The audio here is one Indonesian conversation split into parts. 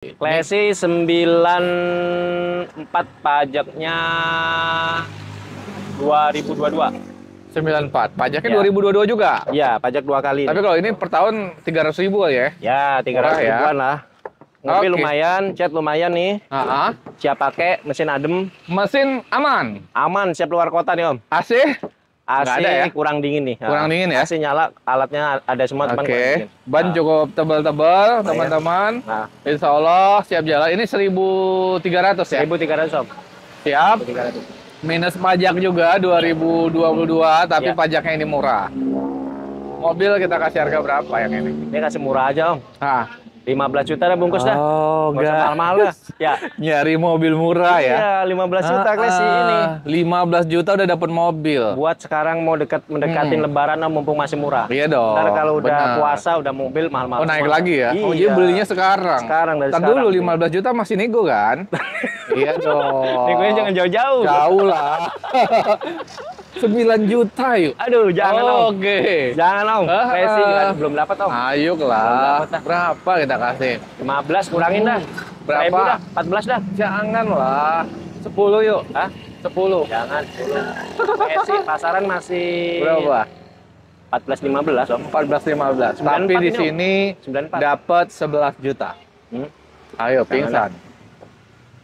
Classy 94 pajaknya 2022. 94. Pajaknya Ya. 2022 juga. Iya, pajak 2 kali. Tapi kalau ini per tahun 300.000 kali ya? Ya, 300 Murah ya. ribuan lah. Mobil Oke. lumayan, cat lumayan nih. Siap pakai, mesin adem, Mesin aman. aman, siap luar kota nih Om. AC? AC Nggak ada ya? kurang dingin nih. Kurang dingin ya? AC nyala, alatnya ada semua cuman kurang Oke. dingin. Ban Nah, cukup tebal-tebal, teman-teman. Nah, Insya Allah siap jalan. Ini 1.300 ya? 1.300 Om. Siap. 1.300. Minus pajak juga 2022, tapi Ya. pajaknya ini murah. Mobil kita kasih harga berapa yang ini? Ini kasih murah aja Om. Nah, 15 juta dah bungkus dah. oh, Nggak usah enggak. mahal-mahal dah. Ya. Nyari mobil murah ya? Iya, 15 juta Classy ini. 15 juta udah dapat mobil. Buat sekarang mau mendekatin lebaran Om, mumpung masih murah. Iya dong. Ntar kalau udah benar. puasa udah mobil mahal-mahal. Oh, naik semua. lagi ya? Iya. Oh, jadi belinya sekarang. Sekarang, dari Ntar sekarang. dulu 15 juta masih nego kan? Iya dong. Nih gue jangan jauh-jauh. Jauh lah. 9 juta yuk. Aduh, jangan Om. Oke. Jangan Om. Classy juga belum dapat Om. Ayo lah. dapat dah. Berapa kita kasih? 15 kurangin dah. Berapa? 1.000 dah, 14 dah. Jangan lah. 10 yuk. Hah? 10. Jangan. Classy pasaran masih Berapa? 14-15 Om. 14-15. Tapi 94 di ini, Om. sini 94. dapat 11 juta. Hmm. Ayo pingsan.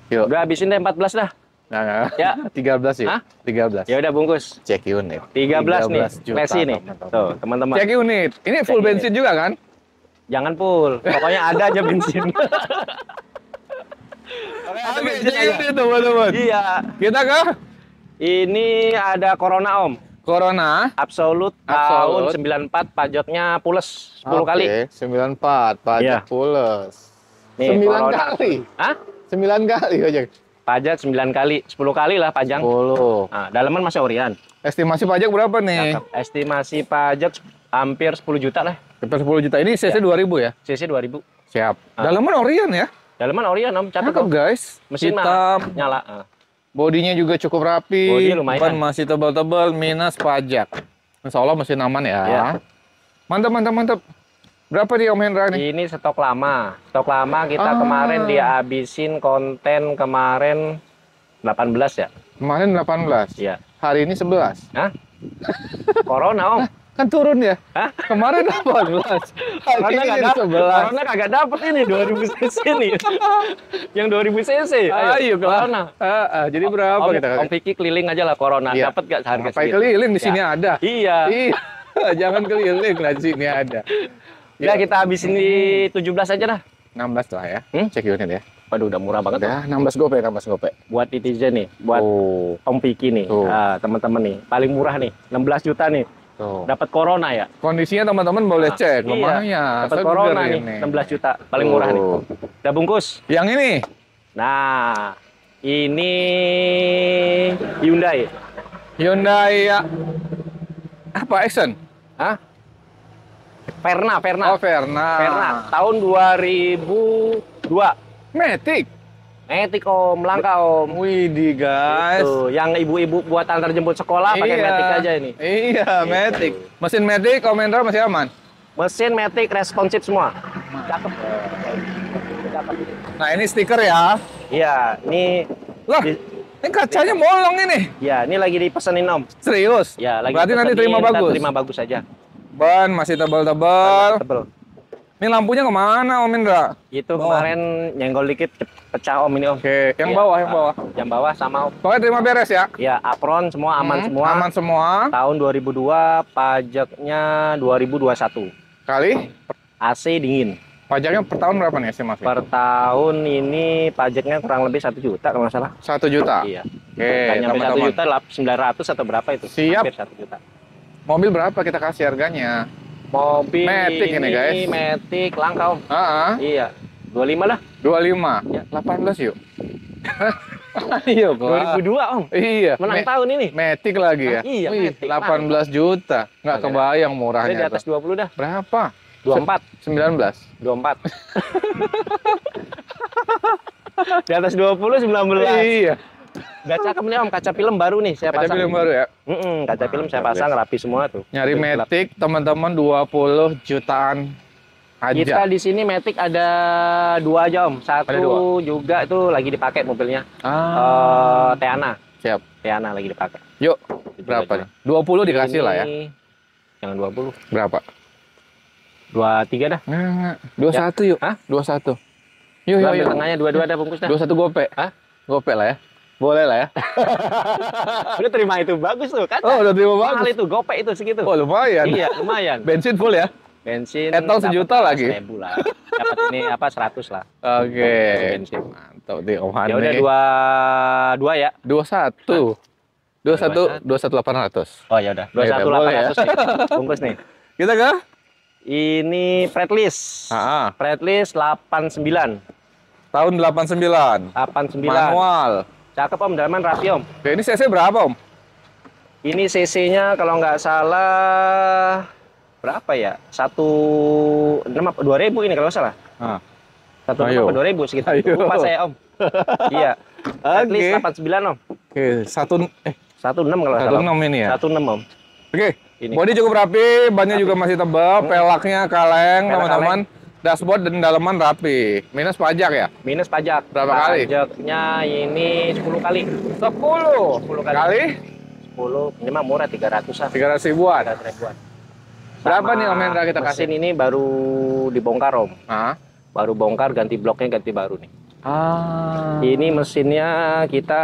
Yuk. Udah habisin deh 14 dah. Nah, Ya. 13 yuk. Hah? 13. Ya udah bungkus. Cek unit. 13 nih. juta, Classy nih. teman-teman. Tuh, teman-teman. Cek unit. Ini full Cek bensin juga kan? Jangan full. Pokoknya ada aja bensin. Ada Oke, bensin cek aja. unit teman-teman. Iya. Kita ke Ini ada Corona Om. Corona. Absolut Absolut. tahun 94 pajaknya pules 10 kali. Oke, 94 pajak Iya. pules. Nih, 9 Corona. kali. Hah? 9 kali aja. Pajak 9 kali, 10 kali lah pajang. 10. Nah, dalaman masih orian. Estimasi pajak berapa nih? Cakep. Estimasi pajak hampir 10 juta lah. Sekitar 10 juta. Ini CC 2000 ya? CC 2000. Siap. Ah. Dalaman Orion ya? Dalaman orian Om, catat Cakep Om. guys. Mesin mah Hitam. nyala. Bodinya juga cukup rapi. Bodi lumayan. Ban masih tebal-tebal minus pajak. Insya Allah mesin aman ya. Iya. Mantap, mantap, mantap. Berapa nih Om Hendra nih? Ini stok lama. Stok lama kita Ah. kemarin dihabisin konten kemarin 18 ya? Kemarin 18. Iya. Hari ini 11. Hah? Corona Om. Kan turun ya? Hah? Kemarin 18. Hari Corona ini nggak dapet. 11. Corona kagak dapet ini 2000 cc nih. Yang 2000 cc. Ayo Corona. Jadi berapa Om, kita Om kasih? Vicky keliling aja lah Corona. Iya. Dapat gak harga Ngapain keliling di sini Ya. ada? Iya. Iya. Jangan keliling lah di sini ada. Udah kita habisin di 17 aja dah. 16 lah ya. Hmm? Cek unit ya. Waduh udah murah banget. Udah 16 gope, 16 gope. Buat netizen nih, buat Oh, Om Vicky nih, Tuh. teman-teman nih, paling murah nih, 16 juta nih, tuh. dapat Corona ya. Kondisinya teman-teman boleh cek, Iya, lumayan. dapat Seger Corona nih, ini. 16 juta, paling murah nih. Tuh. Udah bungkus. Yang ini Nah, ini Hyundai. Hyundai ya. Apa Accent? Hah? Verna, Verna. Oh, Verna. Verna, tahun 2002. Matic. Matic Om, langka Om. Widih guys. Tuh, yang ibu-ibu buat antar jemput sekolah pakai Matic aja ini. Iya, Matic. Mesin Matic, Commander masih aman. Mesin Matic responsif semua. Cakep. Cakep. Nah, ini stiker ya. Iya, ini Lah, ini kacanya bolong ini. ya, ini lagi dipesenin Om. Serius? Ya, lagi Berarti nanti dipesenin, terima ntar bagus. Terima bagus aja. Ban masih tebal-tebal. Tebel. Ini lampunya kemana Om Indra? Itu Bawah. kemarin nyenggol dikit pecah Om ini Om. Oke, yang Iya. bawah, yang bawah. Yang bawah sama Om. Pokoknya terima beres ya. Ya, apron semua aman semua. Aman semua. Tahun 2002, pajaknya 2021. Kali AC dingin. pajaknya per tahun berapa nih estimasi? Per tahun ini pajaknya kurang lebih 1 juta kalau nggak salah. 1 juta. Iya. Oke, Nggak nyampe 1 teman-teman. juta, 900 atau berapa itu? Siap. Hampir 1 juta. Mobil berapa kita kasih harganya? Mobil Matic ini, guys. Matic langka Om. Iya. 25 lah. 25. Ya. 18 yuk. Ayo, Pak. 2002 Om. Iya. Menang tahun ini. Matic lagi ya? Iya, Wih, Matic. 18 juta. Nggak Kagak. kebayang Udah murahnya. di atas tuh. 20 dah. Berapa? 24. 19. 24. Di atas 20, 19. Iya. Gak cakep nih Om, kaca film baru nih saya Kaca pasang. film baru ya? Kaca film saya Mantap, pasang rapi semua tuh. Nyari Gelap. Matic teman-teman 20 jutaan Kita aja. di sini Matic ada 2 aja Om. Ada 2. Satu juga itu lagi dipakai mobilnya. Teana. Siap. Teana lagi dipakai. Yuk, Itu berapa juga. nih? 20 dikasih lah ya. Jangan 20. Berapa? 23 dah. 21 yuk. Hah? 21. Yuk, Gua yuk, ambil yuk. tengahnya dua-dua dah bungkus dah. 21 gope. Hah? Gope lah ya. Boleh lah ya. Udah terima itu bagus tuh kan? Oh, udah terima Mahal bagus. itu, gope itu segitu. Oh, lumayan. Iya, lumayan. Bensin full ya? Bensin Etol dapat 1 juta lagi. 1.000 lah. Dapat ini apa 100 lah. Oke. Bensin. Mantap nih Om Hani. Ya udah 2 ya. 21. 21 800. Oh ya udah. Ya udah, boleh ya. 21 800 nih. Bungkus nih. Kita ke? Ini Fretlist. Ah, Fretlist 89. tahun 89. 89. Manual. Cakep Om, dalaman rapi Om. Oke, ini CC berapa Om? Ini CC-nya kalau nggak salah berapa ya? 1.6 apa 2.000 ini kalau nggak salah. Ah. 1.6 Ayo. apa 2.000 segitu. Ayo. Lupa saya Om. Iya. Fretlist Oke. 89 Om. Oke, 16 kalau nggak salah. 16 ini ya. 16 Om. Oke. Ini. Bodi cukup rapi, bannya juga masih tebal, pelaknya kaleng, Pelak teman-teman. Dashboard dan dalaman rapi. Minus pajak ya? Minus pajak. Berapa kali? Pajaknya ini 10 kali. 10 kali. kali 10. Ini mah murah 300-an. 300 ribuan. 300 ribuan. Berapa Sama nih Om Hendra kita kasih? Mesin ini baru dibongkar Om. Ah. Baru bongkar, ganti bloknya ganti baru nih. Ah. Ini mesinnya kita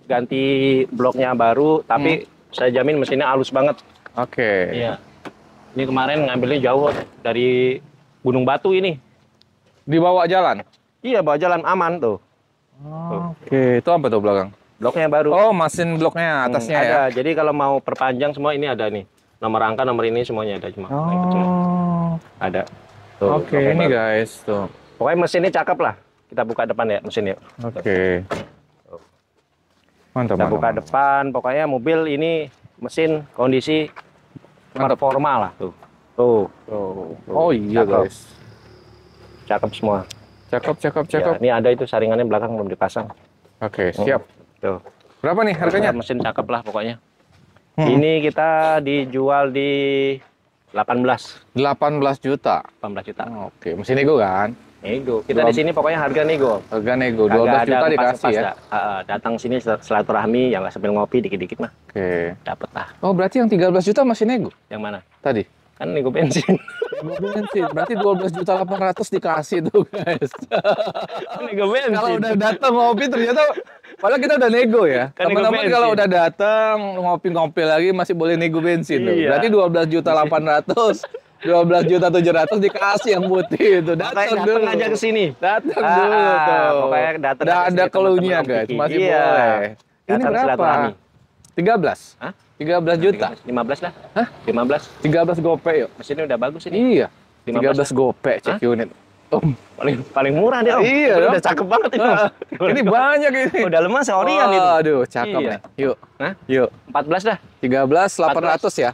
ganti bloknya baru, tapi saya jamin mesinnya halus banget. Oke. Iya. Ini kemarin ngambilnya jauh dari Gunung Batu ini. Dibawa jalan. Iya, bawa jalan aman tuh. Oke, itu apa tuh belakang? Bloknya baru. Oh, mesin bloknya atasnya ada. ya. Jadi kalau mau perpanjang semua ini ada nih. Nomor angka, nomor ini semuanya ada cuma. Nah, itu cuma. Oh. Ada. Tuh, Oke, bloknya ini baru. guys tuh. Pokoknya mesinnya cakep lah. Kita buka depan ya mesinnya. Oke. Mantap, Kita mantap. buka depan. Pokoknya mobil ini mesin kondisi performa lah tuh. Tuh. Oh iya Cakep. guys. Cakep semua. Cakep, cakep, Ya, cakep. ini ada itu saringannya belakang belum dipasang. Oke, siap. Tuh. Berapa nih harganya? Mesin cakep lah pokoknya. Hmm. Ini kita dijual di 18 18 juta. 18 juta. Oke, mesin nego kan? Nego. Kita di sini pokoknya harga nego. Harga nego Kagak 12 juta ada dikasih ya. Datang sini silaturahmi, yang nggak sambil ngopi dikit-dikit mah Oke. dapet lah. Oh, berarti yang 13 juta masih nego Yang mana? tadi? Kan nego bensin. Nego bensin. Berarti 12 juta 800 dikasih tuh, guys. Nego bensin. Kalau udah datang ngopi ternyata padahal kita udah nego ya. Kan nego Teman-teman bensin. kalau udah datang ngopi-ngopi lagi masih boleh nego bensin tuh. Iya. Berarti 12 juta 800, 12 juta 700 dikasih yang putih itu. Makanya Datang datang dulu. aja ke sini. Datang dulu tuh. Pokoknya datang Udah aja ada sini, clue-nya teman-teman guys, Kiki. masih Iya. boleh. Ini Datang berapa? silaturahmi. 13. Hah? 13 juta. 15 lah. Hah? 15. 13 gope yuk. Mesinnya udah bagus ini. Iya. 13 gope cek unit. Om. Paling murah dia, Om. Iya, Udah dong. cakep banget ini. Om. Ini banyak ini. Udah lemah seorian itu. Aduh, cakep Iya. nih. Yuk. Hah? Yuk. 14 dah. 13 800 ya.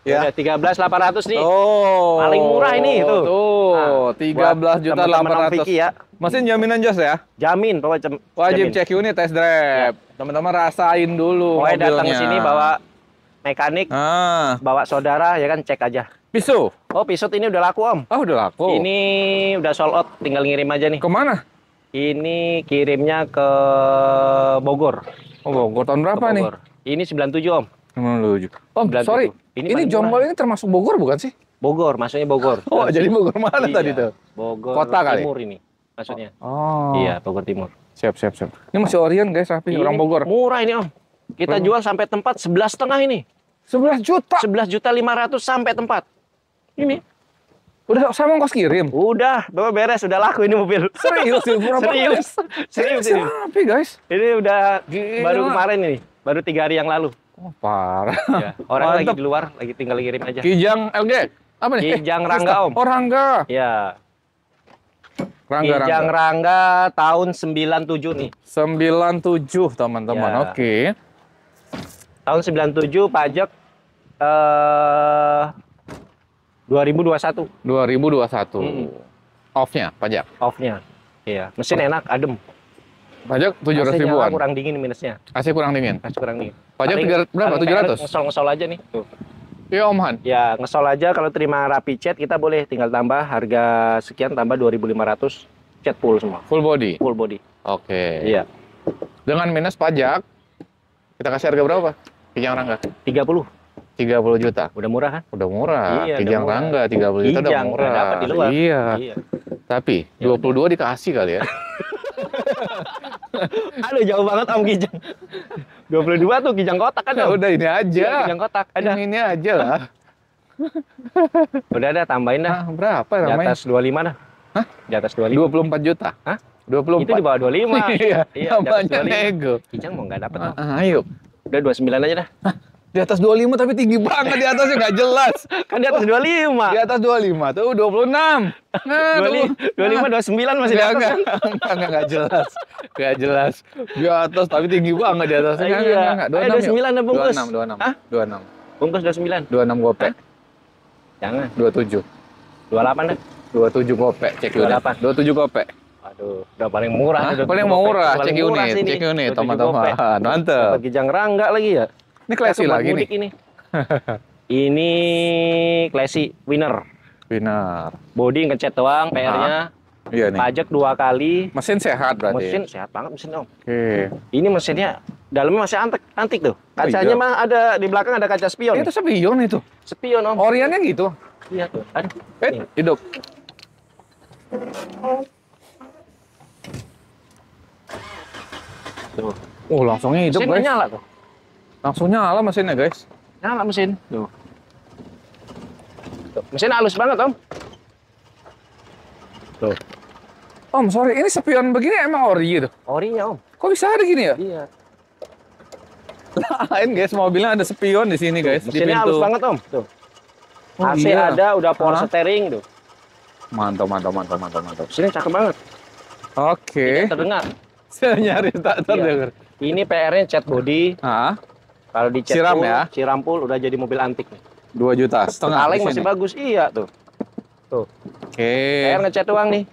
Ya. Udah 13 800 nih. Oh. Paling murah ini, tuh. Tuh, Nah, 13 juta teman-teman Om 800. Vicky ya. Mesin jaminan jos ya. Jamin pokoknya Wajib jamin. cek unit test drive. Teman-teman rasain dulu Pokoknya mobilnya. datang ke sini bawa mekanik, Ah, bawa saudara ya kan, cek aja. pisau. Oh, pisut ini udah laku, Om. Ah, udah laku. Ini udah sold out, tinggal ngirim aja nih. Kemana? Ini kirimnya ke Bogor. Oh, Bogor tahun berapa Ke nih? Bogor. Ini 97, Om. Menuju. Om, 97. sorry. Ini Ini paling Jonggol ini termasuk Bogor bukan sih? Bogor, maksudnya Bogor. Oh, jadi Bogor mana Iya, tadi tuh? Bogor Kota kali? Timur ini maksudnya. Oh. Iya, Bogor Timur. Siap, siap, siap. Ini masih Orion guys, rapi Ini orang Bogor. murah ini, Om. Kita jual sampai tempat 11,5 ini. 11 juta. 11.500.000 sampai tempat. Ini. Udah sama ongkos kirim. Udah, Bapak beres, udah laku ini mobil. Serius sih, berapa? Serius. Serius ini. Rapi guys. Ini udah Gila. baru kemarin ini, baru 3 hari yang lalu. Oh, parah. Ya, orang lagi Mantap. di luar, lagi tinggal ngirim aja. Kijang LG. Apa nih? Kijang Rangga, Om. Oh, Rangga. Ya, Rangga, Kijang Rangga. Rangga tahun 97 nih. 97 teman-teman. Ya. Oke. Tahun 97 pajak 2021 2021. Mm. Off-nya pajak. off-nya. Iya, mesin enak, adem. Pajak 700 AC-nya ribuan. kurang dingin minusnya. AC kurang dingin. AC kurang dingin. Pajak Paling- 300 berapa? paling 700? Ngesol-ngesol aja nih. Tuh. Iya Om Han. Ya, ngesol aja kalau terima rapi cat kita boleh tinggal tambah harga sekian tambah 2.500 cat full semua. Full body. Full body. Oke. Iya. Dengan minus pajak, kita kasih harga berapa? Kijang Rangga. 30. 30 juta. Udah murah kan? Udah murah. Iya, Kijang udah murah. Rangga 30 juta udah Kijang, murah. nggak dapat di luar. Iya. Iya. Tapi Ya 22 dikasih kali ya. Aduh, jauh banget Om Kijang. 22 tuh Kijang kotak kan? Ya Om? udah ini aja. Iya, Kijang kotak. Ada. Yang ini aja lah. Udah ada, tambahin dah. Ah, berapa Di namanya? atas 25 dah. Hah? Di atas 25. 24 juta. Hah? 24. Itu di bawah 25. Iya, Iya, di atas namanya 25. nego. Kijang mau nggak dapat. Om. Ayo. Udah 29 aja dah. Di atas 25 tapi tinggi banget di atasnya nggak jelas. Kan di atas 25. Di atas 25 tuh 26. Nah, 25, 29 masih di atas kan? Enggak jelas. Enggak jelas. Di atas tapi tinggi banget di atasnya. Iya. Enggak. 29 dah bungkus. 26. Hah? 26. Bungkus 29. 26 gopek. Jangan. 27. 28 dah. 27 gopek cek unit. 28. 27 gopek. Aduh, udah paling murah. Hah? Udah Paling 27 murah gopek. cek Paling murah unit. sini. Cek unit 27 teman-teman. gopek. Mantap. Dapat Kijang Rangga lagi ya. Ini classy Cakep buat lagi nih. mudik ini. Ini classy winner. Benar. Body ngecat doang, PR-nya. Iya nih. Pajak 2 kali. Mesin sehat berarti. Mesin sehat banget mesin Om. Oke. Ini mesinnya dalamnya masih antik tuh. Kacanya iya. mah ada di belakang ada kaca spion. Itu spion itu. Spion Om. Oriannya gitu. Iya tuh. Aduh. Nih. Hidup. Tuh. Oh, langsungnya hidup, Mesinnya guys. nyala tuh. Langsung nyala mesinnya, guys. Nyala mesin. Tuh. Tuh. Mesin halus banget Om. Tuh. Om, sorry, ini spion begini emang ori gitu? Orinya Om. Kok bisa ada gini ya? Iya. Lain guys, mobilnya ada spion di sini guys, di Mesinnya halus pintu. banget Om. Tuh. Oh, AC iya. ada, udah power Hah? steering tuh. Mantap. Mesinnya cakep banget. Oke. Terdengar. Saya nyari tak terdengar. Ini PR-nya cat body. Ah, Kalau di cat Siram full, ya? siram full udah jadi mobil antik nih. 2 juta setengah. Kaleng di masih sini. bagus. Iya tuh. Tuh. Oke. PR ngecat doang nih.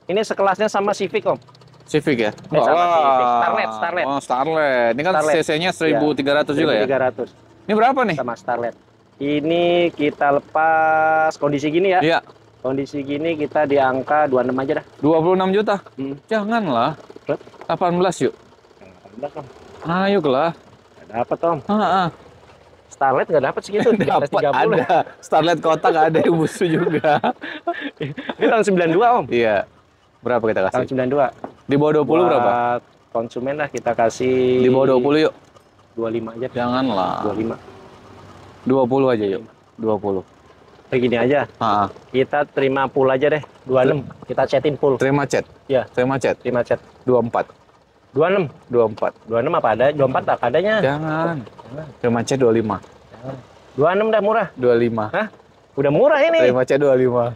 Ini sekelasnya sama Civic Om. Civic ya? Sama Civic. Starlet. Oh, Starlet. Ini kan Starlet. CC-nya 1300 juga ya? 1300 Ini berapa nih? sama Starlet. Ini kita lepas kondisi gini ya. Iya, Kondisi gini kita di angka 26 aja dah. 26 juta. Hmm. Janganlah. Berapa? 18 yuk. 18 Om. Ayo lah. Nggak dapat Om. Ah. Starlet nggak dapat segitu. Di atas Dapat 30. ada. Starlet kotak ada yang busuk juga. Ini tahun 92 Om. Iya. Berapa kita Tahun kasih? 92. Di bawah 20 berapa? Buat konsumen lah kita kasih Di bawah 20 yuk. 25 aja. Janganlah. 25. 20 aja yuk. 20. Kayak gini aja. Ah. Kita terima full aja deh. 26. Kita chatin full. Terima chat. Iya. Terima chat. Terima chat. 24. 26. 24. 26 apa ada? 24 tak adanya. Jangan. Terima chat 25. 26 dah murah. 25. Hah? Udah murah ini. Terima chat 25.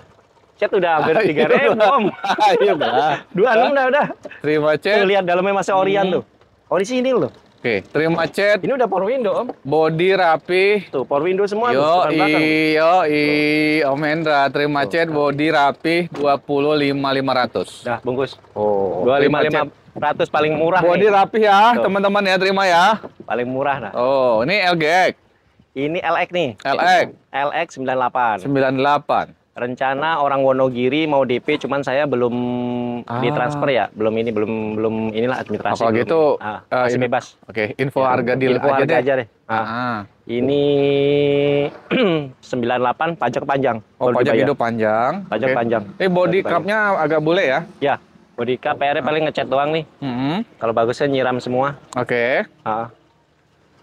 Chat udah hampir 3.000 Om. Ayo lah. 26 udah. Terima Tuh chat. lihat dalamnya masih Orion tuh. Orisinil loh. Oke, terima chat. Ini udah power window Om. Body rapi. Tuh power window semua tuh. Yo depan belakang. Om Hendra, terima chat body rapi 25.500. Dah bungkus. Oh, terima chat. 25.500 paling murah Body nih. rapi ya, Tuh. teman-teman ya, terima ya. Paling murah nah. Oh, ini LGX, Ini LX nih. LX LX 98. 98. Rencana orang Wonogiri mau DP, cuman saya belum ditransfer ya, belum inilah administrasi. Kalau belum. gitu, masih ini- bebas. Oke, info harga deal Info harga aja deh. Ah. Ini 98 pajak panjang. Oh, baru pajak dibayar. hidup panjang. Pajak Oke. panjang. Body Pajak cupnya agak bule ya. Ya, body cup PR-nya paling ngecat doang nih. Kalau bagusnya nyiram semua. Oke. Ah.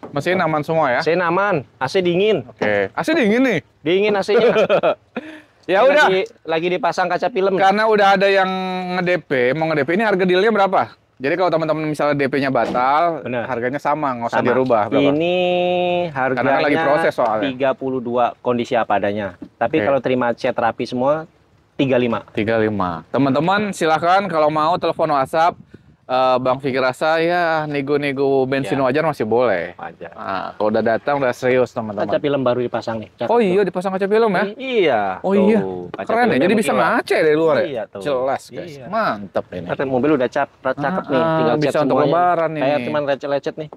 Mesin aman semua ya. AC aman, AC dingin. Oke. AC dingin nih. Dingin AC-nya. Ya udah. Lagi dipasang kaca film. Karena udah ada yang nge-DP, mau nge-DP ini harga dealnya berapa? Jadi kalau teman-teman misalnya DP-nya batal, Bener. harganya sama, nggak usah Sama. dirubah. Berapa? Ini Karena harganya kan lagi proses soalnya. 32 kondisi apa adanya. Tapi Oke. kalau terima cat rapi semua 35. 35. Teman-teman silahkan kalau mau telepon WhatsApp, Bang Fikri rasa ya nego-nego bensin Ya. wajar masih boleh. Aja. Nah, kalau udah datang udah serius Kaca teman-teman. film baru dipasang nih. Cakep Oh tuh. iya dipasang kaca film ya? Iya. Oh tuh, iya. kaca Keren ya, filmnya jadi bisa mutiara. ngaca dari luar ya? Iya, tuh. Jelas guys, Iya. mantep ini. Kata mobil udah cakep nih, tinggal bisa cat untuk semuanya. lebaran ini. Kayak cuman lecet-lecet nih.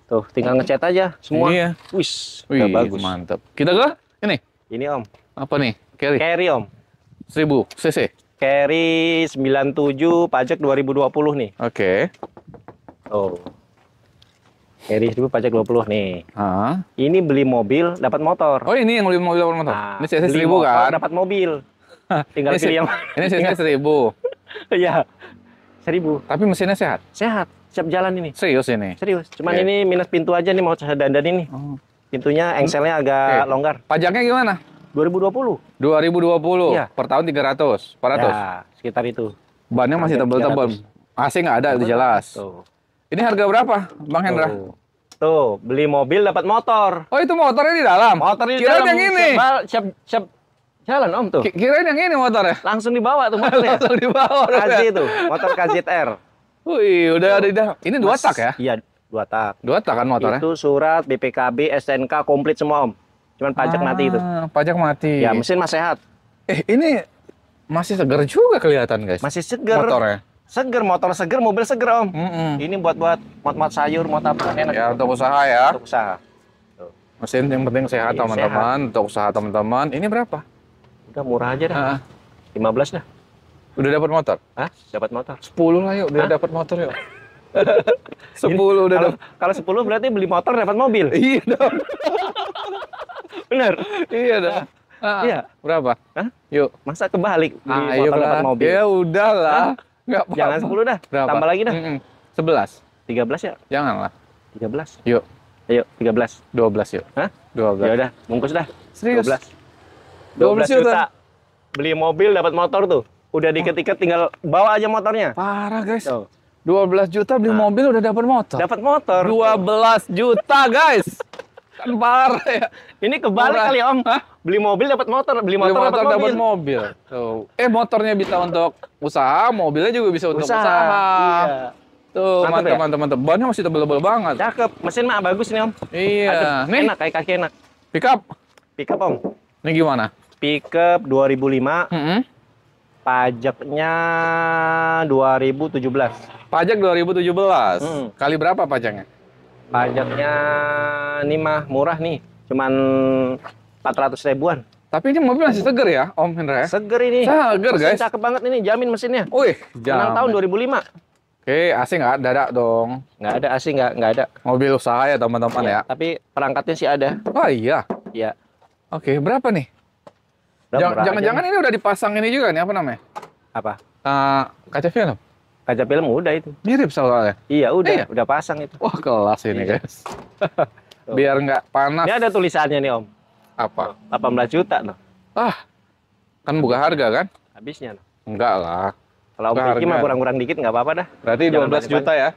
Tuh, tinggal ngecat aja semua. Iya. Wis, Wih, udah bagus. mantap. Kita ke ini. Ini Om, Apa nih? Carry carry Om. 1000 cc. Carry 97, pajak 2020 nih. Oke. Oh. Carry 1000 pajak 20 nih. Ah. Ini beli mobil dapat motor. Oh, ini yang beli mobil motor. Nah, Ini cc beli 1000 motor, kan? dapat mobil. Tinggal Ini pilih yang Ini cc 1000. Iya. 1000. Tapi mesinnya sehat. Sehat, siap jalan ini. Serius ini. Serius. Cuman Oke. ini minus pintu aja nih, mau saya dandan ini. Oh. Pintunya engselnya agak Oke. longgar. Pajaknya gimana? 2020. 2020. Iya. Per tahun 300, 400. Ya, sekitar itu. Bannya masih Hampir tebel-tebel. AC nggak ada, itu jelas. Tuh. Ini harga berapa, Bang Hendra? Tuh, beli mobil dapat motor. Oh, itu motornya di dalam. Motor di Kirain dalam, yang ini. Siap jalan Om tuh. Kirain yang ini motornya. Langsung dibawa tuh motornya. Langsung di bawah. KZ tuh, motor KZR. Wih, udah ada di dalam. Ini 2 tak ya? Iya, 2 tak. 2 tak kan motornya? Itu surat BPKB, STNK komplit semua Om. Cuman pajak mati itu. Pajak mati. Ya, mesin masih sehat. Ini masih segar juga kelihatan, guys. Masih seger. Motornya. Seger, motor seger, mobil seger Om. Mm-mm. Ini buat mot sayur, mot apa enak. Ya, untuk usaha ya. Untuk usaha. Mesin yang penting sehat, Iya, teman-teman. Untuk usaha teman-teman. Ini berapa? Udah murah aja dah. Ah, 15 dah. udah dapat motor? Hah? Dapat motor. 10 lah yuk, udah Hah? dapat motor yuk. 10 udah dapat. Kalau 10 berarti beli motor dapat mobil. Iya dong. Bener. Iya dah. Iya. Berapa? Hah? Yuk. Masa kebalik beli Ayo motor dapat lah. mobil? Ya udahlah. Enggak apa-apa. Jangan 10 dah. Berapa? Tambah lagi dah. 11. 13 ya? Janganlah. 13. Yuk. Ayo, 13. 12 yuk. Hah? 12. Ya udah, bungkus dah. Serius? 12. 12 juta. Beli mobil dapat motor tuh. Udah diket-iket tinggal bawa aja motornya. Parah, guys. Tuh. 12 juta beli mobil udah dapat motor. Dapat motor. 12 juta, guys. Kan parah ya. Ini kebalik Murah. kali Om. Hah? Beli mobil dapat motor, beli motor, dapat dapat mobil. mobil. Tuh. Motornya bisa untuk usaha, mobilnya juga bisa untuk usaha. Iya. Tuh, Mantap ya? mantap. Bannya masih tebel-tebel banget. Cakep. Mesin mah bagus nih Om. Iya. Adem. Nih, Enak, kayak kaki enak. pick up. Pickup Om. Ini gimana? Pickup 2005, Mm-mm. pajaknya 2017. Pajak 2017. Kali berapa pajaknya? Pajaknya ini mah murah nih, cuman 400 ribuan. Tapi ini mobil masih seger ya, Om Hendra ya? Seger ini. Seger, Mesin guys. cakep banget ini, jamin mesinnya. Wih, Menang tahun 2005. Oke, AC nggak ada dong. Nggak ada AC, nggak ada. Mobil usaha ya, teman-teman ya. Tapi perangkatnya sih ada. Oh iya. Ya. Oke, berapa nih? Udah murah aja Jangan-jangan nih. ini udah dipasang ini juga nih, apa namanya? Apa? Kaca film. Kaca film udah itu. Mirip soalnya. Iya, udah, Iya. udah pasang itu. Wah, kelas ini, Iya. guys. Biar nggak panas. Ini ada tulisannya nih Om. Apa? 18 juta loh. Kan buka harga kan? Habisnya loh. Enggak lah. Kalau Om Buka Piki mah harga. kurang-kurang dikit nggak apa-apa dah. Berarti Jangan 12 juta ya?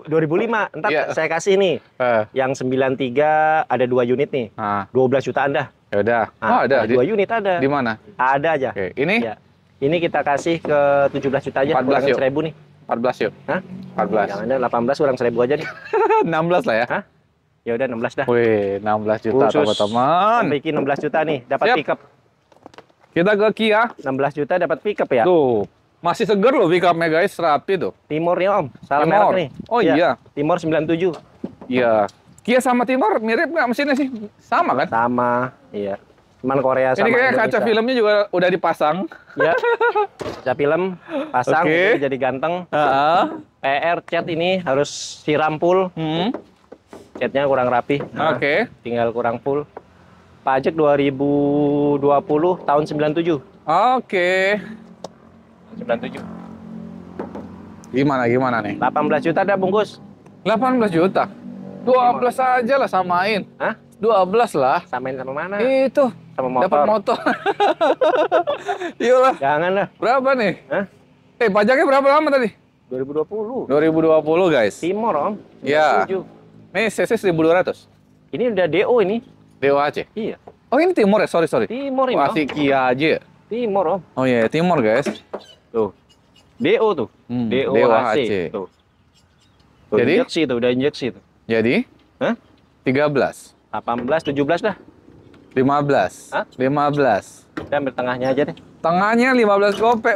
2005. Ntar Iya. saya kasih nih. Eh, Yang 93 ada 2 unit nih. Nah, 12 jutaan dah. ya udah. Nah, Oh, ada. dua unit ada. Di mana? Ada aja. Oke, ini Ya. Ini kita kasih ke 17 juta aja, 14 kurangin yuk. 1000 nih. 14 yuk. Hah? 14. Jangan deh, 18 kurang 1000 aja nih. 16 lah ya. Ya udah 16 dah. Wih, 16 juta Khusus teman-teman. Om Piki 16 juta nih, dapat Siap. pickup. Kita ke Kia. 16 juta dapat pickup ya. Tuh. Masih seger loh pick-up-nya guys, rapi tuh. Timor nih Om, salah Timor. merek nih. Oh iya. Timor 97. Iya. Kia sama Timor mirip nggak mesinnya sih? Sama kan? Sama, iya. Cuman Korea sama Ini kayak kaca Indonesia. filmnya juga udah dipasang. Ya. Kaca film pasang Oke. jadi ganteng. Heeh. PR cat ini harus siram full. Catnya kurang rapi. Nah, Oke. tinggal kurang full. Pajak 2020 tahun 97. Oke. 97. Gimana nih? 18 juta dah bungkus. 18 juta. 12 aja lah samain. Hah? 12 lah. Samain sama mana? Itu. Sama motor. Dapat motor. Iyalah. Jangan lah. Berapa nih? Hah? Pajaknya berapa lama tadi? 2020. 2020 guys. Timor Om. Iya. 97. Nih CC 1200. Ini udah DO ini. DOAC. Iya. Oh ini Timor ya? Sorry. Timor ini. Wah, Om. si Kia aja ya? Timor Om. Oh iya, Timor guys. Tuh. DO tuh. DO DOAC. AC. Tuh. Tuh, Jadi? injeksi tuh, udah injeksi tuh. Jadi? Hah? 13. 18, 17 dah. 15. Hah? 15. Udah ambil tengahnya aja deh. Tengahnya 15 gopek.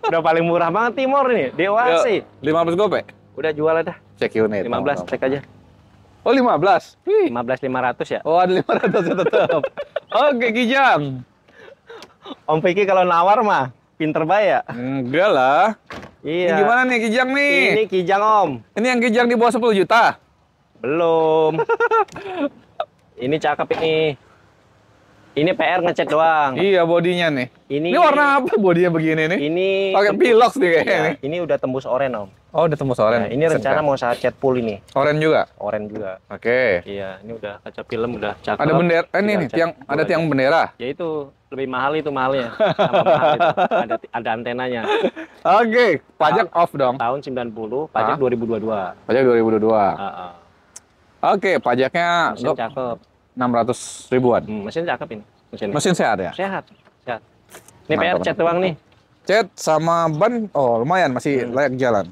Udah paling murah banget Timor ini, DOAC. 15 gopek. Udah jual dah. Cek unit. 15 cek aja. Oh 15. Wih. 15.500 ya. Oh ada 500 ya tetap. Oke Kijang. Om Vicky kalau nawar mah pinter bae ya. Enggak lah. Iya. Ini gimana nih Kijang nih? Ini Kijang Om. Ini yang Kijang di bawah 10 juta? Belum. Ini cakep ini. Ini PR ngecat doang. Iya bodinya nih. Ini warna apa bodinya begini nih? Ini Pakai pilox nih kayaknya iya, nih. ini udah tembus oren Om. Oh udah tembus oren. Nah, ini rencana mau saya cat full ini. Oren juga? Oren juga. Oke. Iya, ini udah kaca film udah cakep. Ada bendera, ini Tinggal nih, cat tiang, full ada aja. tiang bendera. Ya itu lebih mahal itu mahalnya. Sama mahal itu. Ada antenanya. Oke, pajak off dong. Tahun 90, pajak 2022. Pajak 2022. Heeh. Oke, pajaknya Mesin cakep. 600 ribuan. Mesin cakep ini. Mesin sehat ya? Sehat. Sehat. Ini Mantap, PR cat doang nih. Cat sama ban, oh lumayan masih layak jalan.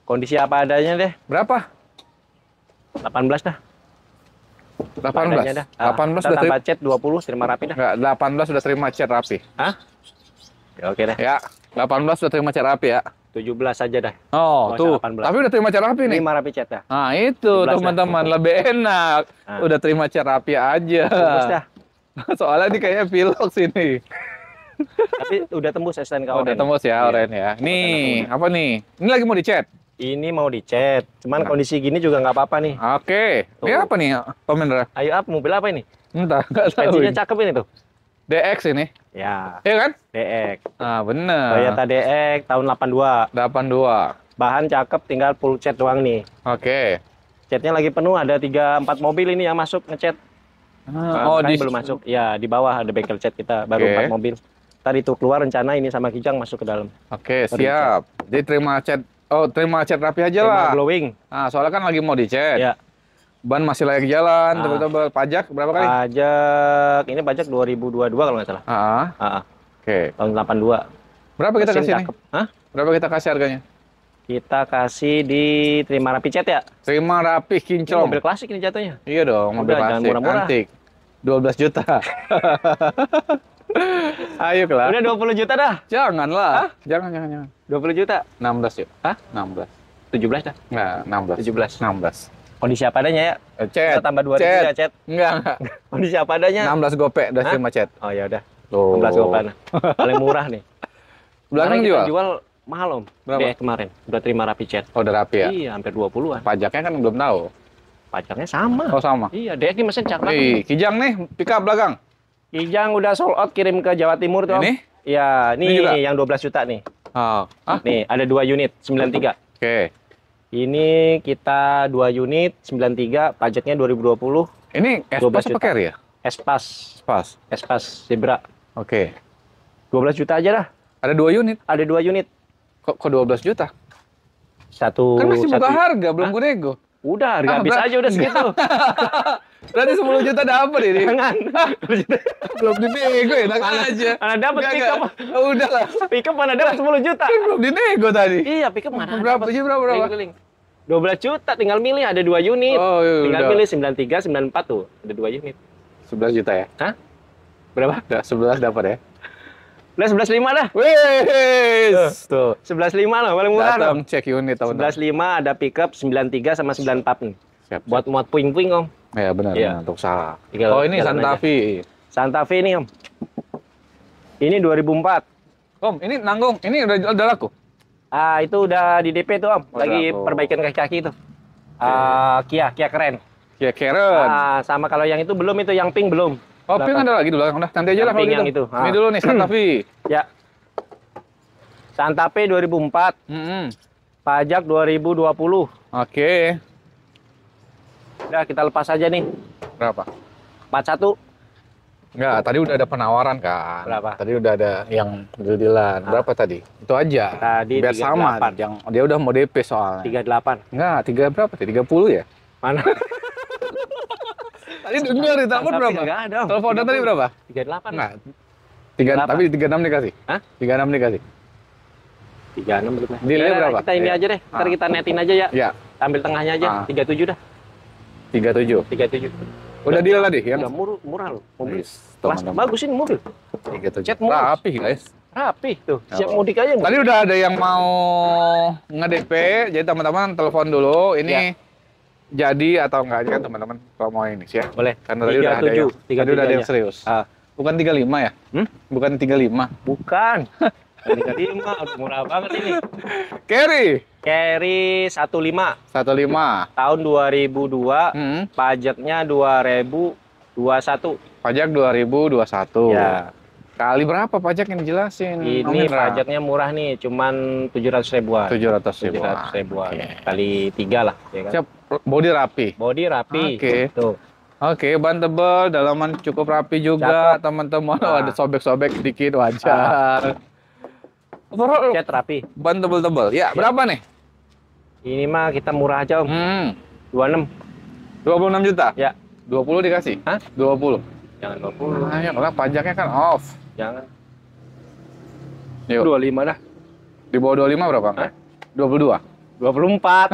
Kondisi apa adanya deh. Berapa? 18 dah. 18. Dah. 18 kita udah tambah cat 20 terima rapi dah. enggak, 18 sudah terima cat rapi. Hah? Ya, oke deh. Ya, 18 sudah terima cat rapi ya. 17 aja dah. Oh, Oh, tuh. 18. Tapi udah terima cat rapi nih. 5 rapi cat dah. Nah, itu 17 teman-teman lebih enak. Nah. Udah terima cat rapi aja. Tembus dah. Soalnya ini kayaknya pilox ini. Tapi udah tembus STNK Oh, udah oren. tembus ya Iya. oren ya. Nih, apa nih? Ini lagi mau dicat. Ini mau dicat. Cuman kondisi gini juga nggak apa-apa nih. Oke. Ini Tuh. apa nih, Pemenra? Ayo up, mobil apa ini? Entah, nggak tahu. Pensinya ini. cakep ini tuh. DX ini. Ya, Iya kan? DX. Ah, bener. Toyota DX tahun 82. 82. Bahan cakep, tinggal full cat doang nih. Oke. Catnya lagi penuh, ada 3-4 mobil ini yang masuk ngecat. Oh, Makanya belum masuk. Ya, di bawah ada bengkel cat kita, baru Oke. 4 mobil. Tadi itu keluar rencana ini sama Kijang masuk ke dalam. Oke, siap. Jadi terima cat. Oh, terima cat rapi aja Tema lah. glowing. Nah, soalnya kan lagi mau dicat. Ya, Ban masih layak jalan, Ah. tiba-tiba pajak berapa kali? pajak ini pajak 2022 kalau nggak salah. Ah, Ah, oke. tahun 82. Berapa kita Mesin kasih nih? cakep. Hah? Berapa kita kasih harganya? Kita kasih di terima rapi cat ya. Terima rapi Ini kinclong. mobil klasik ini jatuhnya. Iya dong, mobil Udah, jangan klasik, murah-murah. antik. 12 juta. Ayo kelar. Udah 20 juta dah. Janganlah. Jangan. 20 juta. 16 yuk. Hah? 16. 17 dah. Enggak, 16. 17. 16. Kondisi apa adanya ya. Cet. Kita tambah 2.000 ya, Cet. Enggak. Kondisi apa adanya. 16 gopek udah Hah? terima cet. Oh ya udah. Tuh. 16 gopan. Paling murah nih. Belakang Kemarin jual? kita jual mahal Om. Berapa? DX kemarin. Udah terima rapi cat. Oh, udah rapi ya? Iya, hampir 20-an. Pajaknya kan belum tahu. Pajaknya sama. Oh, sama. Iya, DX ini mesin cakep. Nih, Kijang nih, pick up belakang. Kijang udah sold out kirim ke Jawa Timur tuh. Om. Ini? Iya, Ini nih juga? yang 12 juta nih. Oh. Ah, Nih, ada 2 unit 93. oke. Ini kita 2 unit 93, pajaknya 2020. Ini 12 Espas apa juta. Carry ya? Espas, Espas. Espas Zebra. Oke. 12 juta aja dah. Ada 2 unit. Ada 2 unit. Kok 12 juta? Satu Kan masih satu. buka harga, belum Hah? gue nego. Udah, harga Ah, habis aja udah segitu. Berarti 10 juta dapat ini. Jangan. Belum dinego ya, enak aja. Mana dapat Enggak, pick up? enggak. Oh, udah lah. Pick up mana dapat 10 juta? Kan belum dinego tadi. Iya, pick up mana? Berapa dapat? sih, berapa? Keliling-keliling. 12 juta, tinggal milih ada 2 unit. Oh, iya, Tinggal udah. milih 93, 94 tuh, ada 2 unit. 11 juta ya? Hah? Berapa? Udah 11 dapat ya? Udah 11.5 dah. Wih, Tuh, 11.5 lah paling murah. datang cek unit teman-teman. 11.5 ada pickup 93 sama 94 nih. Siap. Buat muat puing-puing Om. Ya benar, Iya. benar, untuk usaha. Tinggal Oh, ini jalan Santa aja. Fe. Santa Fe nih Om. Ini 2004. Om, ini nanggung. Ini udah laku. Ah, itu udah di DP tuh Om. Oh, Lagi udah. perbaikan kaki-kaki tuh. Kia keren. Ya Karen. Sama kalau yang itu belum, itu yang pink belum. Oh, pink ada lagi dulu. Udah, nanti aja lah kalau Pink yang gitu. itu. Ah. Ini dulu nih Santa Fe. Ya. Santa Fe 2004, Mm-mm. pajak 2020. Oke. Udah kita lepas aja nih. Berapa? 41. Enggak, tadi udah ada penawaran kan. Berapa? Tadi udah ada yang deal-dealan. Berapa tadi? Itu aja. Tadi Biar 38. sama. Yang dia udah mau DP soalnya. 38. Enggak, 3 berapa? 30 ya? Mana? Tadi dengar di telepon berapa? Enggak ada Om. Telepon tadi berapa? 38. Enggak. 3, 38. tapi 36 dikasih. Hah? 36 dikasih. 36 belum. Dealnya Udah, berapa? Kita ini Iya. aja deh. Ntar Ah. kita netin aja ya. Ya, Ambil tengahnya aja. Ah. 37 dah. 37. 37. Udah deal tadi yang Udah murah loh. Mobil. Yes, Kelas teman-teman. bagus ini mobil. 37. Cat mulus. Rapi guys. Rapi tuh. Siap Oh. mudik aja. Tadi udah ada yang mau nge-DP, jadi teman-teman telepon dulu. Ini jadi atau enggak kan teman-teman kalau mau ini sih ya. Boleh. Karena tadi udah ada yang, 37, tadi udah ada yang 33 serius. Ah. Bukan 35 ya? Bukan 35. Bukan. 35, murah banget ini. Carry Carry 15 15. tahun 2002, Hmm. pajaknya 2021. Pajak 2021. Ya. Kali berapa pajak yang dijelasin? Ini Om Hendra? pajaknya murah nih, cuman 700 ribuan. 700 ribu. 700 ribuan. Oke. Kali 3 lah, ya kan? Siap, body rapi. Body rapi. Oke. Tuh. Oke, ban tebal, dalaman cukup rapi juga, teman-teman. Oh, Ah. ada sobek-sobek sedikit, wajar. Overall, Cat rapi. ban tebal-tebal. Ya, berapa nih? Ini mah kita murah aja, Om. 26. 26 juta? Ya. 20 dikasih? Hah? 20. Jangan 20. Nah, ya, kalau pajaknya kan off. Jangan. Yuk, 25 dah. di bawah 25 berapa? Hah? 22. 24.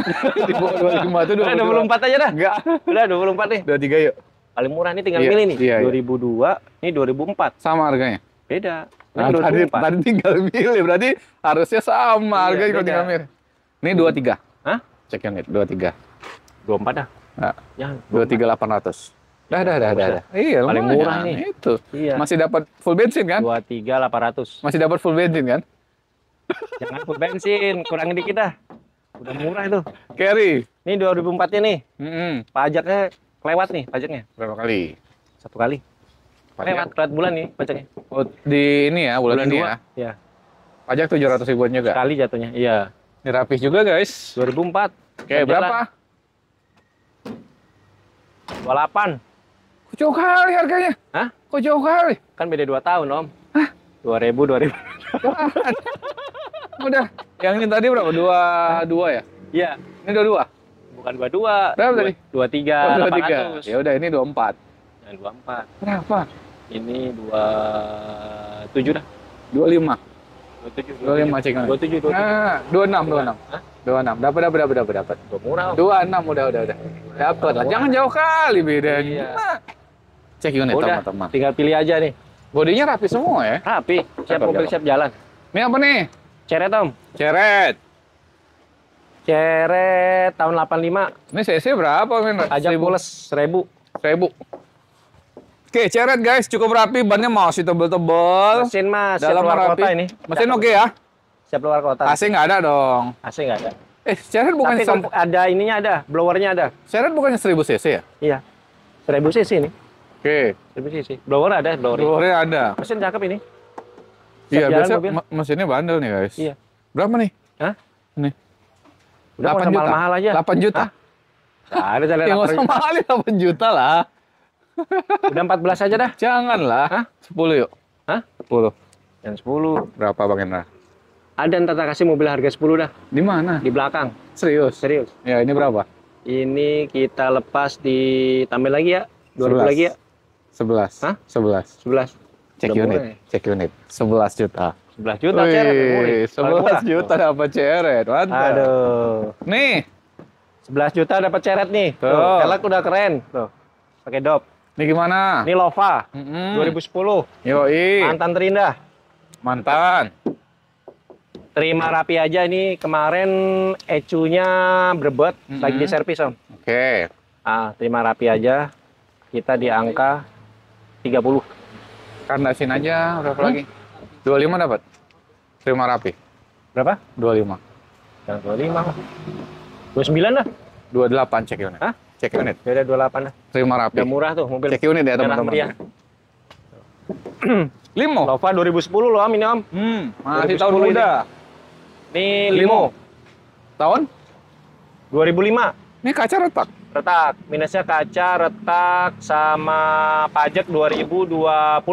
Di bawah 25 itu 22. Udah 24 aja dah. Enggak. Udah 24 nih. 23 yuk. Paling murah nih tinggal Iya, milih nih. iya, iya. 2002, ini 2004. Sama harganya? Beda. Ini Nah, tadi 2004. tinggal milih, berarti harusnya sama Iya, harganya kalau beda. tinggal milih. Ini 23. Hah? Cek unit 23. 24 dah. Nah, Jangan. 23.800. Dah. Iya, Paling lumayan. murah nih. Itu. Iya. Masih dapat full bensin kan? 23.800. Masih dapat full bensin kan? Jangan full bensin, kurangin dikit dah. Udah murah itu. Carry. Ini 2004-nya nih. Pajaknya kelewat nih, pajaknya. Berapa kali? 1 kali. Pajak? Kelewat bulan nih pajaknya. Oh, di ini ya, bulan ini 2. ya. Iya. Pajak 700 ribuan juga. Sekali jatuhnya. Iya. Ini rapih juga guys. 2004. Oke, berapa? 28. Kok jauh kali harganya? Hah? Kok jauh kali? Kan beda 2 tahun, Om. Hah? 2000. Udah. Yang ini tadi berapa? 22 ya? Iya. Ini 22? Bukan 22. Berapa tadi? 23. 23. 800. Ya udah, ini 24. Jangan 24. Berapa? Ini 27 dah. 25. 27. 25 cek. 27. 27. Nah, 26. Hah? 26. Dapat. Udah murah, Om. 26 udah. Dapat lah. Jangan jauh kali bedanya. Iya. Cek unit Udah, teman-teman. tinggal pilih aja nih. Bodinya rapi semua ya. Rapi, siap Cakep, mobil, cakep. siap jalan. Ini apa nih? Ceret, Om. Ceret. Ceret tahun 85. Ini CC berapa, men? Pajak pules 1000. 1000. Oke, ceret guys, cukup rapi, bannya masih tebel-tebel. Mesin mas, siap Dalam luar rapi. kota ini. Mesin oke ya? Siap luar kota. AC nggak ada dong. AC nggak ada. Ceret bukan Tapi ada ininya ada, blowernya ada. Ceret bukannya 1000 cc ya? Iya. 1000 cc ini. Oke. 1000 cc. Blower ada, blower. Blowernya ada. Mesin cakep ini. Iya, jalan biasanya mobil. mesinnya bandel nih guys. Iya. Berapa nih? Hah? Ini. Udah 8 nggak usah juta. mahal-mahal aja. 8 juta. Hah? Ada jalan Ya nggak usah mahal, 8 juta lah. Udah 14 aja dah. Janganlah. Hah? 10 yuk. Hah? 10. Yang 10. Berapa Bang Hendra? Ada ntar tak kasih mobil harga 10 dah. Di mana? Di belakang. Serius? Serius. Ya, ini berapa? Ini kita lepas di tambah lagi ya. 2000 lagi ya. 11. Hah? 11. 11. Cek Udah unit. murah ya? Cek unit. 11 juta. 11 juta ceret. murah. Paling 11 murah. juta dapat ceret. Mantap. Aduh. Nih. 11 juta dapat ceret nih. Tuh, Tuh. velg udah keren. Tuh. Pakai dop. Ini gimana? Ini Lova. Mm-mm. 2010. Yoi. Mantan terindah. Mantan. Terima rapi aja ini kemarin ecunya berbet lagi di servis Om. Oke. Ah, terima rapi aja. Kita di angka 30. Kandasin aja berapa lagi? 25 dapat. Terima rapi. Berapa? 25. Jangan 25. 29 dah. 28 cek unit. Hah? Cek unit. Ya udah 28 dah. Terima rapi. Udah murah tuh mobil. Cek unit ya Merah teman-teman. meriah. Limo. Lova 2010 loh Om ini Om. Masih 2010 tahun ini. muda. Nih Limo. Limo. Tahun? 2005. Ini kaca retak. Retak. Minusnya kaca, retak, sama pajak 2020.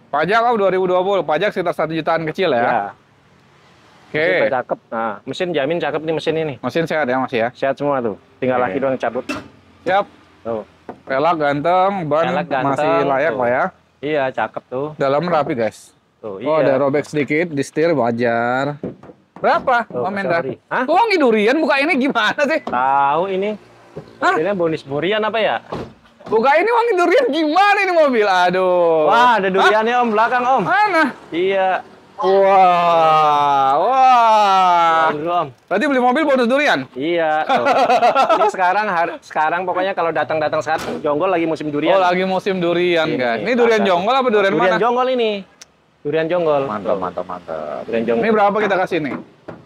Pajak 2020. Pajak sekitar 1 jutaan kecil ya. Ya. Oke. Mesin cakep. Nah, mesin jamin cakep nih mesin ini. Mesin sehat ya Mas ya. Sehat semua tuh. Tinggal Oke. laki doang cabut. Siap. Tuh. Pelak ganteng, ban Pelak ganteng, masih layak tuh. lah ya. Iya, cakep tuh. Dalam rapi guys. Tuh, Oh, iya. ada robek sedikit di setir wajar. Berapa? Tuh, Om Hendra? sorry. Hah? Kok wangi durian buka ini gimana sih? Tahu ini. Hah? Mobilnya bonus durian apa ya? Buka ini wangi durian gimana ini mobil? Aduh. Wah, ada duriannya Om, belakang Om. Mana? Iya. Wah, wah. Dulu, Om. Berarti beli mobil bonus durian? Iya. Tuh. Ini sekarang pokoknya kalau datang saat Jonggol lagi musim durian. Oh, lagi musim durian, Ini, guys. Ini durian mantap. jonggol apa durian Durian mana? Jonggol ini. Durian Jonggol. Mantap, mantap, mantap. Durian Jonggol. Ini berapa kita kasih nih?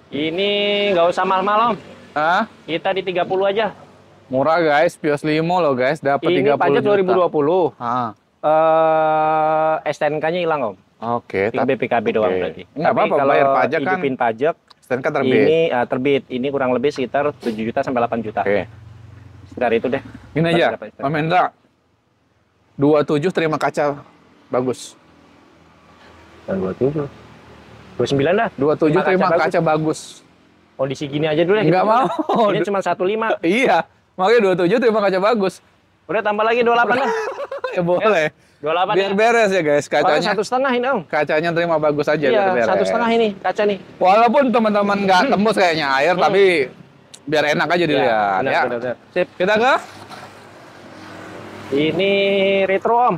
Ini nggak usah mahal-mahal, Om. Hah? Kita di 30 aja. Murah, guys. Vios Limo loh, guys. Dapat 30 Ini pajak juta. 2020. Ah. STNK-nya hilang, Om. Oke, Tinggal BPKB doang Oke. berarti. Nggak Tapi apa-apa, kalau bayar pajak kan. hidupin pajak, STNK terbit. ini terbit. Ini kurang lebih sekitar 7 juta sampai 8 juta. Oke. Sekitar itu deh. Ini aja, Berapa STNK? Om Hendra. 27 terima kaca bagus. Dan 27. 29 dah. 27 terima bagus. kaca bagus. Kondisi gini aja dulu ya. Nggak mau. Ini cuma 15. Iya, makanya 27 terima kaca bagus. Udah tambah lagi 28 dah. Ya boleh. 28 Biar ya. beres ya guys, Orang kacanya. 1,5 ini, Om. Kacanya terima bagus aja biar Iya, beres. 1,5 ini kaca nih. Walaupun teman-teman nggak tembus kayaknya air, tapi biar enak aja dilihat benar, ya. benar. Sip. Kita ke? Ini retro, Om.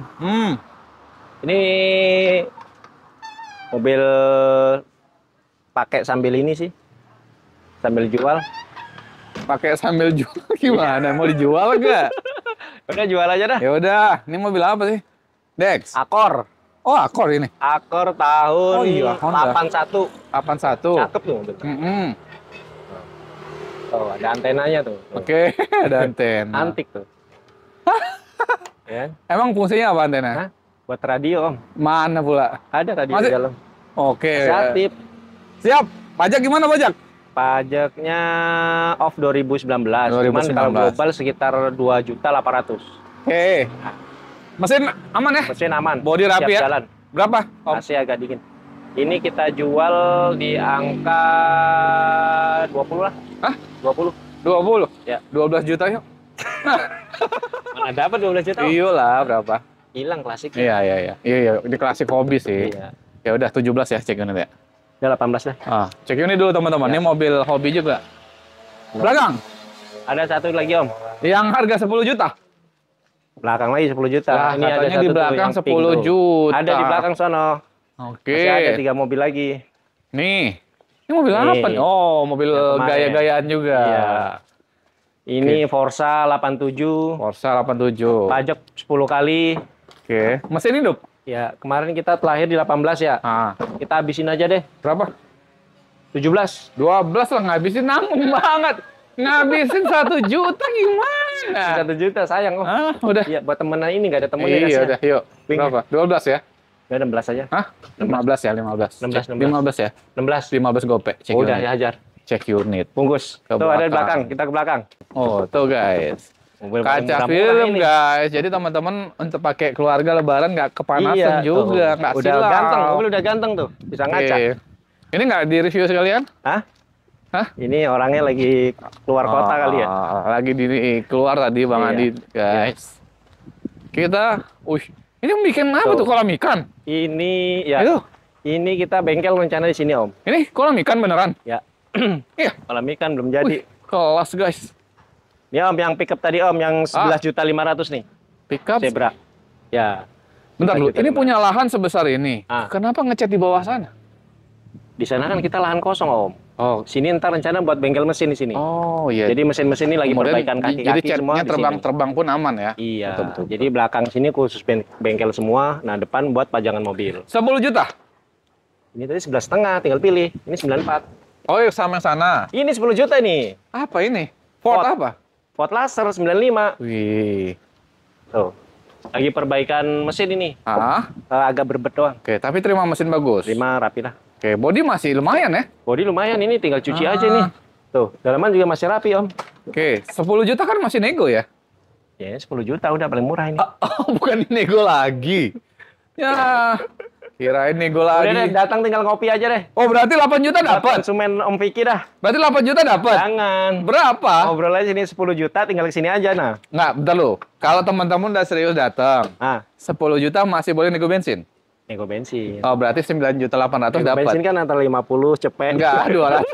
Ini mobil pakai sambil ini sih. Sambil jual. Pakai sambil jual gimana? Mau dijual nggak? Udah jual aja dah. Ya udah, ini mobil apa sih? Dex. Akor. Oh, Accord ini. Akor tahun Oh iya, Honda. 81. 81. Cakep tuh. Oh, ada antenanya tuh. Tuh. Oke, ada antena. Antik tuh. Ya. Emang fungsinya apa antena? Hah? Buat radio, Om. Mana pula? Ada tadi Masih- di dalam. Oke. Masih aktif. Siap. Pajak gimana pajak? Pajaknya off 2019. Cuman 2019. kalau global sekitar 2.800.000. Oke. Mesin aman ya? Mesin aman. Bodi rapi siap ya? Jalan. Berapa? Om? Masih agak dingin. Ini kita jual di angka 20 lah. Hah? 20. 20? Ya. 12 juta yuk. Mana dapat 12 juta? Om? Iyalah, berapa? Hilang klasik. Iya. Iya, ini klasik hobi sih. Iya. Ya udah 17 ya cek unit ya. Udah 18 lah. Ah, cek unit dulu teman-teman. Ya. Ini mobil hobi juga. Belakang. Ada satu lagi, Om. Yang harga 10 juta. Belakang lagi 10 juta. Lah, Ini ada katanya satu di tuh belakang yang pink 10 tuh. juta. Ada di belakang sono. Oke. Masih ada 3 mobil lagi. Nih. Ini mobil Nih. apa nih? Oh, mobil Yang kemarin. gaya-gayaan juga. Iya. Ini Forza 87. Corsa 87. Pajak 10 kali. Oke. Mesin hidup? Ya, kemarin kita terakhir di 18 ya. Ah, Kita habisin aja deh. berapa? 17. 12 lah, ngabisin nanggung banget. Ngabisin 1 juta gimana? 1 juta sayang, Om. Ah, udah. Iya, buat temenan ini nggak ada temennya. Iya, kasihan. udah, yuk. Wing. Berapa? 12 ya? Udah 16 aja. Hah? 15 ya, 15. 16. 15 ya? 16. 15 gopek. Cek Oh, udah unit. dihajar. Cek unit. Bungkus. Ke Tuh ada di belakang. belakang. Kita ke belakang. Oh, tuh guys. Mobil paling Kaca murah-murah film ini. guys. Jadi teman-teman untuk pakai keluarga lebaran nggak kepanasan juga, tuh. nggak Udah silau. ganteng, mobil udah ganteng tuh. Bisa ngaca. Oke. Ini nggak di review sekalian? Hah? Hah? Ini orangnya lagi keluar kota kali ya. Lagi di keluar tadi Bang Iya. Adi, guys. Kita, ini bikin apa Tuh. tuh kolam ikan? Ini ya. Itu, Ini kita bengkel rencana di sini, Om. ini kolam ikan beneran? Ya. Iya. Kalau ikan belum jadi. Kelas guys. Ini Om yang pickup tadi Om yang 11.500.000 nih. Pickup. Zebra. Ya. Bentar dulu, 11.500.000. ini punya lahan sebesar ini. Ah. Kenapa ngecat di bawah sana? Di sana kan kita lahan kosong, Om. Oh, Sini ntar rencana buat bengkel mesin di sini. oh iya. Jadi mesin-mesin ini lagi Kemudian perbaikan jadi kaki-kaki semua catnya di sini. terbang-terbang pun aman ya? Iya. Betul. Jadi belakang sini khusus bengkel semua. Nah, depan buat pajangan mobil. 10 juta? Ini tadi 11,5, tinggal pilih. Ini 94. Oh, yang sama yang sana. Ini 10 juta nih. Apa ini? Ford Ford. apa? Ford Laser 95. Wih. Tuh. Lagi perbaikan mesin ini. Ah, Agak berbet doang. oke. Tapi terima mesin bagus. Terima rapi lah. Oke, body masih lumayan ya? Bodi lumayan ini, tinggal cuci Ah. aja nih. Tuh, dalaman juga masih rapi, Om. Oke, 10 juta kan masih nego ya? Ya, 10 juta udah paling murah ini. Oh, bukan nego lagi. Ya, kirain nego Udah deh, lagi. datang tinggal ngopi aja deh. Oh, berarti 8 juta dapat? Konsumen Om Vicky dah. Berarti 8 juta dapat? Jangan. Berapa? Ngobrol aja sini 10 juta, tinggal ke sini aja, nah. Nggak, bentar lu. Kalau teman-teman udah serius datang, Nah, 10 juta masih boleh nego bensin? nego bensin. Oh, berarti 9.800.000 Nego dapat. bensin kan antara 50 cepet. Enggak, 200.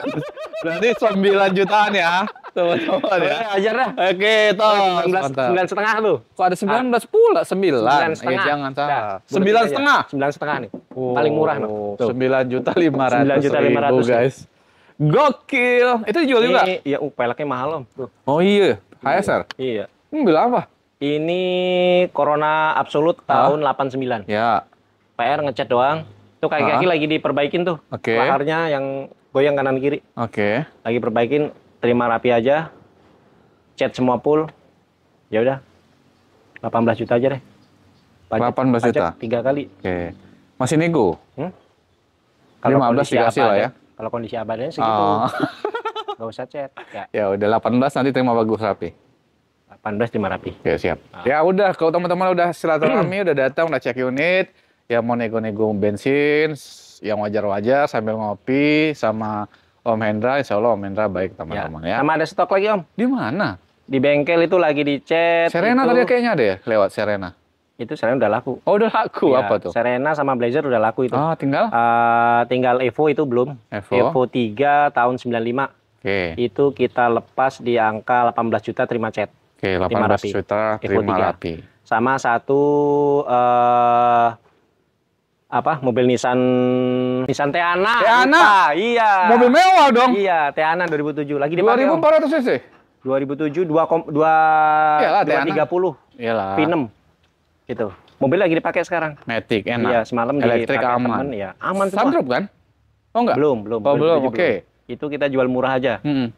Berarti 9 jutaan ya. Teman-teman ya. Ajar dah. Oke, tos. 9 setengah tuh. Kok ada 19 pula? 9. 9,5. Jangan salah. Dah, 9,5. 9,5 nih. Paling murah nih. Tuh. 9.500.000 9.500.000. guys. Gokil. Itu dijual juga? Ini ya peleknya mahal Om. Tuh. Oh iya, HSR. Iya. Bilang apa? Ini Corona Absolute tahun 89. Ya. PR ngecat doang. Tuh kaki-kaki lagi diperbaikin tuh. Oke. Laharnya yang goyang kanan kiri. Oke. Lagi perbaikin, terima rapi aja. Cat semua full. Ya udah. 18 juta aja deh. 18 juta? 3 kali. Oke. Masih nego? Kalau 15 kondisi dikasih lah ya. Kalau kondisi abadnya segitu. Oh. Nggak usah cat. Ya, Ya udah 18 nanti terima bagus rapi. 18 terima rapi. Oke, siap. Ya udah, kalau teman-teman udah silaturahmi, udah datang, udah cek unit, ya mau nego-nego bensin, yang wajar-wajar sambil ngopi sama Om Hendra, insya Allah Om Hendra baik teman-teman ya. Sama ada stok lagi Om. Di mana? Di bengkel itu lagi dicet. Serena itu, tadi kayaknya ada ya, lewat Serena. Itu Serena udah laku. Oh udah laku, Ya, apa tuh? Serena sama Blazer udah laku itu. Ah, tinggal? Tinggal Evo itu belum. Evo. 3 tahun 95. Oke. Itu kita lepas di angka 18 juta terima cat. Oke, Terima 18 rapi. juta Evo terima 3. rapi. Sama satu mobil Nissan Teana. Teana? Lupa, iya. Mobil mewah dong. Iya, Teana 2007 lagi dipakai. 2400 cc. 2007 Iyalah, Teana. 230 Iyalah. V6. Gitu. Mobil lagi dipakai sekarang. Matic enak. Iya, semalam Elektrik dipakai aman. temen, ya. Aman semua. Sunroof kan? Oh enggak? Belum. Oh belum, 2007 oke. Itu kita jual murah aja. Hmm.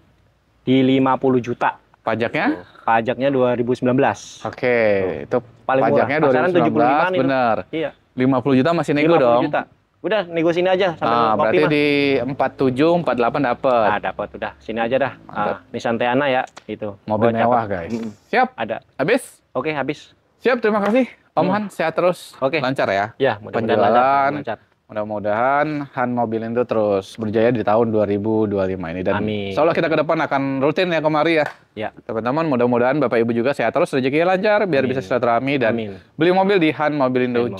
Di 50 juta. Pajaknya? Pajaknya 2019. Oke, itu Paling murah. pajaknya Pasaran 75-an 2019, itu. bener. Iya. 50 juta masih nego 50 dong. juta. Udah, nego sini aja sambil Ah, ngopi berarti mah. di 47, 48 dapat. Ah, dapat udah. Sini aja dah. Mantap. Nissan Teana ya, itu. Mobil Gua mewah, catat. guys. Mm-mm. Siap? Ada. Habis? Oke, habis. Siap, terima kasih. Om Han, sehat terus. Oke. Lancar ya. Ya, mudah-mudahan Penjualan. lancar. Mudah-mudahan Han Mobilindo terus berjaya di tahun 2025 ini. Dan Amin. insya Allah kita ke depan akan rutin ya kemari ya. Ya. Teman-teman, mudah-munya Bapak Ibu juga sehat terus, rezekinya lancar, biar Amin. bisa silaturahmi dan Amin. beli mobil di Han Mobilindo.